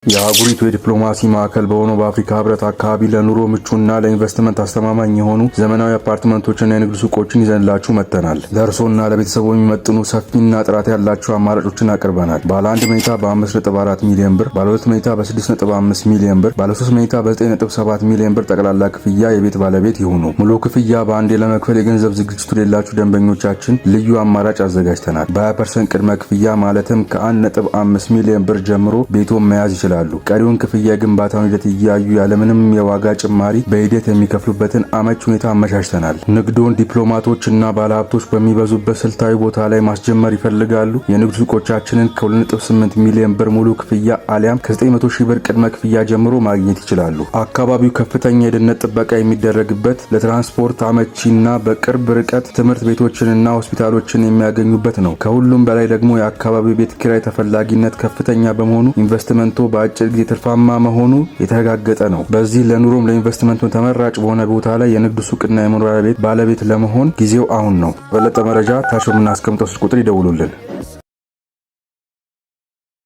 የአህጉሪቱ የዲፕሎማሲ ማዕከል በሆነው በአፍሪካ ህብረት አካባቢ ለኑሮ ምቹና ለኢንቨስትመንት አስተማማኝ የሆኑ ዘመናዊ አፓርትመንቶችና የንግድ ሱቆችን ይዘንላችሁ መጥተናል። ለእርስዎና ለቤተሰቡ የሚመጥኑ ሰፊና ጥራት ያላቸው አማራጮችን አቅርበናል። ባለ 1 መኝታ በ5.4 ሚሊዮን ብር፣ ባለ 2 መኝታ በ6.5 ሚሊዮን ብር፣ ባለ 3 መኝታ በ9.7 ሚሊዮን ብር ጠቅላላ ክፍያ የቤት ባለቤት ይሁኑ። ሙሉ ክፍያ በአንዴ ለመክፈል የገንዘብ ዝግጅቱ የሌላችሁ ደንበኞቻችን ልዩ አማራጭ አዘጋጅተናል። በ20% ቅድመ ክፍያ ማለትም ከ1.5 ሚሊዮን ብር ጀምሮ ቤቶን መያዝ ይችላል። ቀሪውን ክፍያ የግንባታውን ሂደት እያዩ ያለምንም የዋጋ ጭማሪ በሂደት የሚከፍሉበትን አመች ሁኔታ አመቻችተናል። ንግዶን ዲፕሎማቶች እና ባለሀብቶች በሚበዙበት ስልታዊ ቦታ ላይ ማስጀመር ይፈልጋሉ? የንግድ ሱቆቻችንን ከ2.8 ሚሊዮን ብር ሙሉ ክፍያ አሊያም ከ900 ሺህ ብር ቅድመ ክፍያ ጀምሮ ማግኘት ይችላሉ። አካባቢው ከፍተኛ የደህንነት ጥበቃ የሚደረግበት፣ ለትራንስፖርት አመቺና በቅርብ ርቀት ትምህርት ቤቶችንና ሆስፒታሎችን የሚያገኙበት ነው። ከሁሉም በላይ ደግሞ የአካባቢው ቤት ኪራይ ተፈላጊነት ከፍተኛ በመሆኑ ኢንቨስትመንቶ በአጭር ጊዜ ትርፋማ መሆኑ የተረጋገጠ ነው። በዚህ ለኑሮም ለኢንቨስትመንቱ ተመራጭ በሆነ ቦታ ላይ የንግድ ሱቅና የመኖሪያ ቤት ባለቤት ለመሆን ጊዜው አሁን ነው። በለጠ መረጃ ታች በምናስቀምጠው ስልክ ቁጥር ይደውሉልን።